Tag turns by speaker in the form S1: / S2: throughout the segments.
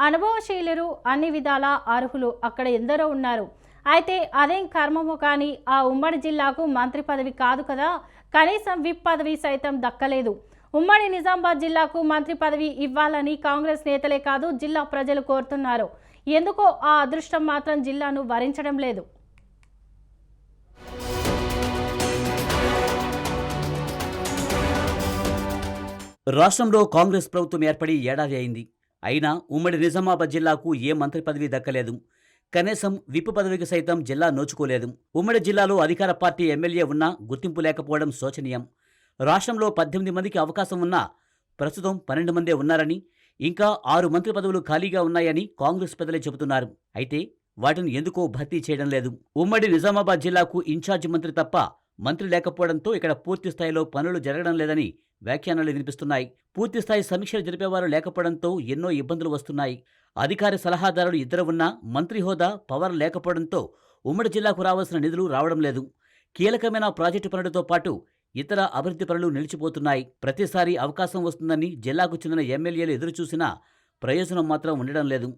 S1: అనుభవశీలురు, అన్ని విధాల అర్హులు అక్కడ ఎందరో ఉన్నారు. అయితే అదేం కర్మమో కానీ ఆ ఉమ్మడి జిల్లాకు మంత్రి పదవి కాదు కదా, కనీసం విప్ పదవి సైతం దక్కలేదు. ఉమ్మడి నిజామాబాద్ జిల్లాకు మంత్రి పదవి ఇవ్వాలని కాంగ్రెస్ నేతలే కాదు జిల్లా ప్రజలు కోరుతున్నారు. ఎందుకో ఆ అదృష్టం మాత్రం జిల్లాను వరించడం లేదు.
S2: రాష్ట్రంలో కాంగ్రెస్ ప్రభుత్వం ఏర్పడి ఏడాది అయింది. అయినా ఉమ్మడి నిజామాబాద్ జిల్లాకు ఏ మంత్రి పదవి దక్కలేదు. కనీసం విప్ పదవికి సైతం జిల్లా నోచుకోలేదు. ఉమ్మడి జిల్లాలో అధికార పార్టీ ఎమ్మెల్యే ఉన్నా గుర్తింపు లేకపోవడం శోచనీయం. రాష్ట్రంలో 18 మందికి అవకాశం ఉన్నా ప్రస్తుతం 12 మందే ఉన్నారని, ఇంకా 6 మంత్రి పదవులు ఖాళీగా ఉన్నాయని కాంగ్రెస్ పెద్దలే చెబుతున్నారు. అయితే వాటిని ఎందుకో భర్తీ చేయడం లేదు. ఉమ్మడి నిజామాబాద్ జిల్లాకు ఇన్ఛార్జి మంత్రి తప్ప మంత్రి లేకపోవడంతో ఇక్కడ పూర్తి స్థాయిలో పనులు జరగడం లేదని వ్యాఖ్యానాలు వినిపిస్తున్నాయి. పూర్తిస్థాయి సమీక్షలు జరిపేవారు లేకపోవడంతో ఎన్నో ఇబ్బందులు వస్తున్నాయి. అధికార సలహాదారులు ఇద్దరు ఉన్నా మంత్రి హోదా, పవర్ లేకపోవడంతో ఉమ్మడి జిల్లాకు రావాల్సిన నిధులు రావడం లేదు. కీలకమైన ప్రాజెక్టు పనులతో పాటు ఇతర అభివృద్ధి పనులు నిలిచిపోతున్నాయి. ప్రతిసారి అవకాశం వస్తుందని జిల్లాకు చెందిన ఎమ్మెల్యేలు ఎదురుచూసినా ప్రయోజనం మాత్రం ఉండడం లేదు.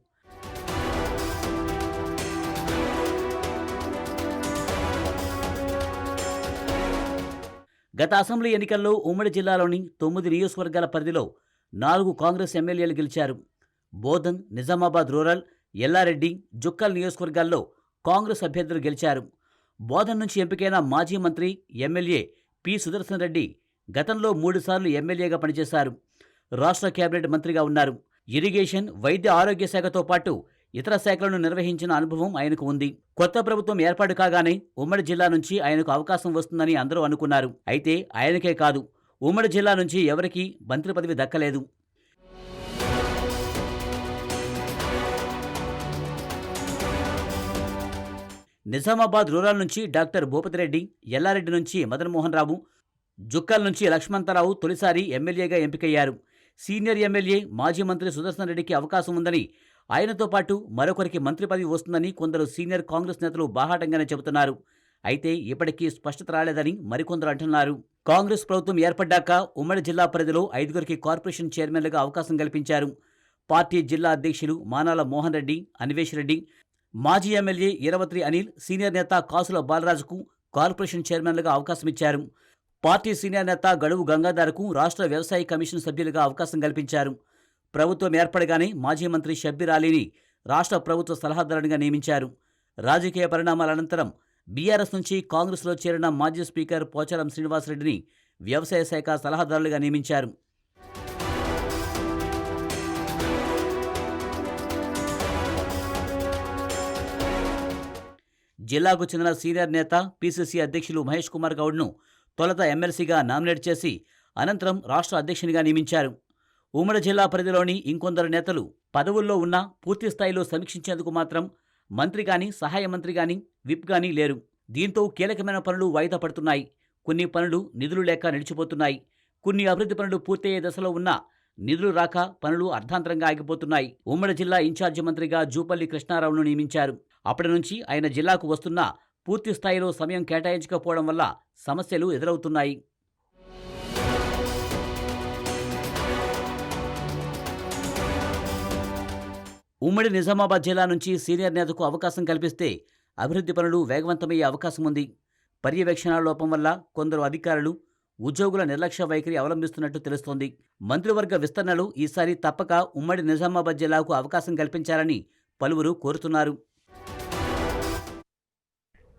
S2: గత అసెంబ్లీ ఎన్నికల్లో ఉమ్మడి జిల్లాలోని 9 నియోజకవర్గాల పరిధిలో 4 కాంగ్రెస్ ఎమ్మెల్యేలు గెలిచారు. బోధన్, నిజామాబాద్ రూరల్, ఎల్లారెడ్డి, జుక్కల్ నియోజకవర్గాల్లో కాంగ్రెస్ అభ్యర్థులు గెలిచారు. బోధన్ నుంచి ఎంపికైన మాజీ మంత్రి ఎమ్మెల్యే పి సుదర్శన్ రెడ్డి గతంలో 3 సార్లు ఎమ్మెల్యేగా పనిచేశారు. రాష్ట్ర కేబినెట్ మంత్రిగా ఉన్నారు. ఇరిగేషన్, వైద్య ఆరోగ్య శాఖతో పాటు ఇతర శాఖలను నిర్వహించిన అనుభవం ఆయనకు ఉంది. కొత్త ప్రభుత్వం ఏర్పాటు కాగానే ఉమ్మడి జిల్లా నుంచి ఆయనకు అవకాశం వస్తుందని అందరూ అనుకున్నారు. అయితే ఆయనకే కాదు, ఉమ్మడి జిల్లా నుంచి ఎవరికీ మంత్రి పదవి దక్కలేదు. నిజామాబాద్ రూరల్ నుంచి డాక్టర్ భూపతిరెడ్డి, ఎల్లారెడ్డి నుంచి మదన్మోహన్ రావు, జుక్కల్ నుంచి లక్ష్మణరావు తొలిసారి ఎమ్మెల్యేగా ఎంపికయ్యారు. సీనియర్ ఎమ్మెల్యే మాజీ మంత్రి సుదర్శన్ రెడ్డికి అవకాశం ఉందని, ఆయనతో పాటు మరొకరికి మంత్రి పదవి వస్తుందని కొందరు సీనియర్ కాంగ్రెస్ నేతలు బాహాటంగానే చెబుతున్నారు. అయితే ఇప్పటికీ స్పష్టత రాలేదని మరికొందరు అంటున్నారు. కాంగ్రెస్ ప్రభుత్వం ఏర్పడ్డాక ఉమ్మడి జిల్లా పరిధిలో 5గురికి కార్పొరేషన్ చైర్మన్లుగా అవకాశం కల్పించారు. పార్టీ జిల్లా అధ్యక్షులు మానాల మోహన్ రెడ్డి, అన్వేష్ రెడ్డి, మాజీ ఎమ్మెల్యే ఈరవత్రి అనిల్, సీనియర్ నేత కాసుల బాలరాజుకు కార్పొరేషన్ చైర్మన్లుగా అవకాశమిచ్చారు. పార్టీ సీనియర్ నేత గడువు గంగాధర్కు రాష్ట్ర వ్యవసాయ కమిషన్ సభ్యులుగా అవకాశం కల్పించారు. ప్రభుత్వం ఏర్పడగానే మాజీ మంత్రి షబ్బీర్ అలీని రాష్ట్ర ప్రభుత్వ సలహాదారునిగా నియమించారు. రాజకీయ పరిణామాల అనంతరం బీఆర్ఎస్ నుంచి కాంగ్రెస్లో చేరిన మాజీ స్పీకర్ పోచారం శ్రీనివాసరెడ్డిని వ్యవసాయ శాఖ సలహాదారులుగా నియమించారు. జిల్లాకు చెందిన సీనియర్ నేత పీసీసీ అధ్యక్షులు మహేష్ కుమార్ గౌడ్ను తొలుత ఎమ్మెల్సీగా నామినేట్ చేసి అనంతరం రాష్ట్ర అధ్యక్షునిగా నియమించారు. ఉమ్మడి జిల్లా పరిధిలోని ఇంకొందరు నేతలు పదవుల్లో ఉన్నా పూర్తి స్థాయిలో సమీక్షించేందుకు మాత్రం మంత్రి కానీ, సహాయ మంత్రి కానీ, విప్ కానీ లేరు. దీంతో కీలకమైన పనులు వాయిదా పడుతున్నాయి. కొన్ని పనులు నిధులు లేక నిలిచిపోతున్నాయి. కొన్ని అభివృద్ధి పనులు పూర్తయ్యే దశలో ఉన్నా నిధులు రాక పనులు అర్ధాంతరంగా ఆగిపోతున్నాయి. ఉమ్మడి జిల్లా ఇన్ఛార్జి మంత్రిగా జూపల్లి కృష్ణారావును నియమించారు. అప్పటి నుంచి ఆయన జిల్లాకు వస్తున్నా పూర్తి స్థాయిలో సమయం కేటాయించకపోవడం వల్ల సమస్యలు ఎదురవుతున్నాయి. ఉమ్మడి నిజామాబాద్ జిల్లా నుంచి సీనియర్ నేతకు అవకాశం కల్పిస్తే అభివృద్ధి పనులు వేగవంతమయ్యే అవకాశం ఉంది. పర్యవేక్షణ లోపం వల్ల కొందరు అధికారులు, ఉద్యోగుల నిర్లక్ష్య వైఖరి అవలంబిస్తున్నట్టు తెలుస్తోంది. మంత్రివర్గ విస్తరణలో ఈసారి తప్పక ఉమ్మడి నిజామాబాద్ జిల్లాకు అవకాశం కల్పించాలని పలువురు కోరుతున్నారు.